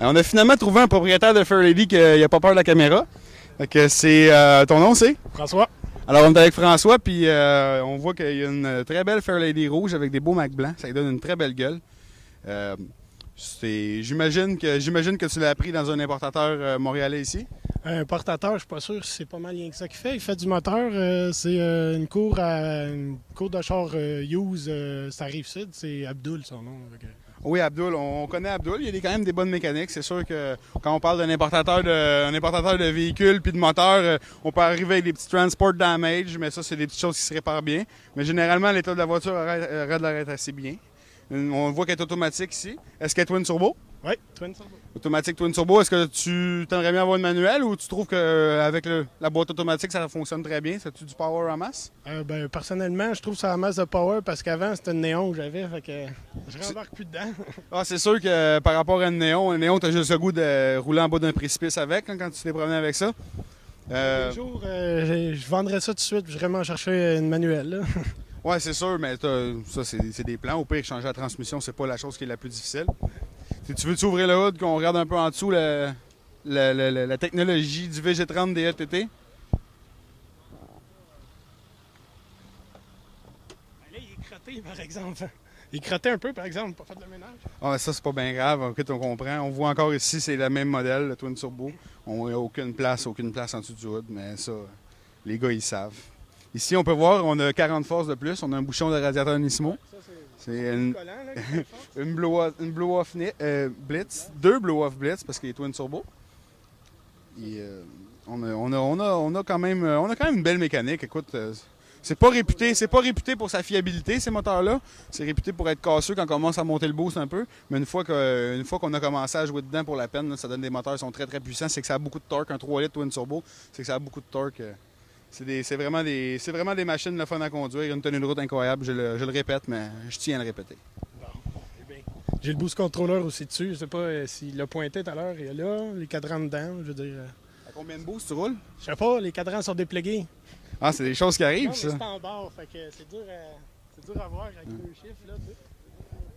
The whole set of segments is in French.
On a finalement trouvé un propriétaire de Fairlady qui n'a pas peur de la caméra. Fait que c'est ton nom, c'est? François. Alors, on est avec François, puis on voit qu'il y a une très belle Fairlady rouge avec des beaux macs blancs. Ça lui donne une très belle gueule. J'imagine que tu l'as appris dans un importateur montréalais ici. Un portateur, je suis pas sûr si c'est pas mal rien que ça qu'il fait. Il fait du moteur. C'est une cour de char use. Ça arrive sud. C'est Abdul, son nom. Oui, Abdul, on connaît Abdul. Il y a quand même des bonnes mécaniques. C'est sûr que quand on parle d'un importateur de véhicules puis de moteurs, on peut arriver avec des petits transport damage, mais ça, c'est des petites choses qui se réparent bien. Mais généralement, l'état de la voiture arrête assez bien. On voit qu'elle est automatique ici. Est-ce qu'elle est twin turbo? Oui, twin turbo. Automatique twin turbo. Est-ce que tu t'aimerais bien avoir une manuelle ou tu trouves qu'avec la boîte automatique, ça fonctionne très bien? Ça a-tu du power en masse? Personnellement, je trouve ça a masse de power parce qu'avant, c'était une néon que j'avais. Fait que je rembarque plus dedans. C'est sûr que par rapport à une néon, tu as juste le goût de rouler en bas d'un précipice avec quand tu t'es promené avec ça. Un jour, je vendrais ça tout de suite. Je vais vraiment chercher une manuelle. Là. Oui, c'est sûr, mais ça, c'est des plans. Au pire, changer la transmission, c'est pas la chose qui est la plus difficile. Si tu veux ouvrir le hood, qu'on regarde un peu en dessous la technologie du VG30 des ETT? Là, il est crotté, par exemple. Il est crotté un peu, par exemple, pas fait de ménage. Ah, ça, c'est pas bien grave. Ok, on comprend. On voit encore ici, c'est le même modèle, le Twin Turbo. On n'a aucune place en dessous du hood, mais ça, les gars, ils savent. Ici, on peut voir, on a 40 forces de plus. On a un bouchon de radiateur Nismo. C'est une blow-off Blitz. Deux blow-off Blitz parce qu'il est Twin Turbo. Et, on a quand même une belle mécanique. Écoute, c'est pas réputé pour sa fiabilité, ces moteurs-là. C'est réputé pour être casseux quand on commence à monter le boost un peu. Mais une fois qu'on a commencé à jouer dedans pour la peine, là, ça donne des moteurs qui sont très très puissants. C'est que ça a beaucoup de torque. Un 3 litres Twin Turbo, c'est que ça a beaucoup de torque. C'est vraiment des machines le fun à conduire. Une tenue de route incroyable. Je le répète, mais je tiens à le répéter. Bon, c'est bien. J'ai le boost controller aussi dessus. Je sais pas s'il l'a pointé tout à l'heure. Il y a là, les cadrans dedans. Je veux dire. À combien de boosts tu roules? Je sais pas, les cadrans sont déplugués. Ah, c'est des choses qui arrivent, ça. C'est en bas, fait que c'est dur à voir avec deux chiffres, là, tu sais.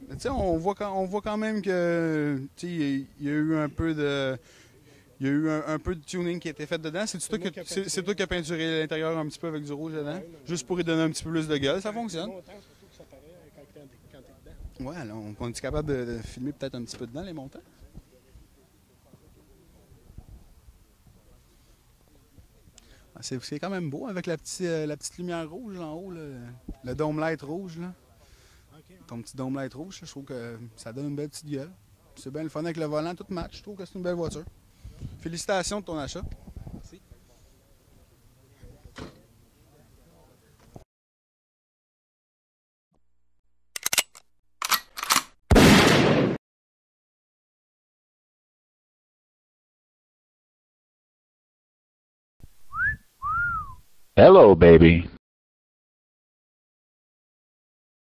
Mais tu sais, on voit quand même que, tu sais, il y a eu un peu de... Il y a eu un peu de tuning qui a été fait dedans. C'est toi qui as peinturé l'intérieur un petit peu avec du rouge dedans? Ouais, juste pour y donner un petit peu plus de gueule, ça fonctionne. Ouais, alors on est capable de filmer peut-être un petit peu dedans, les montants? C'est quand même beau avec la petite lumière rouge en haut, là, le dome light rouge. Là. Okay. Ton petit dome light rouge, je trouve que ça donne une belle petite gueule. C'est bien le fun avec le volant, tout match. Je trouve que c'est une belle voiture. Félicitations de ton achat. Merci. Hello, baby.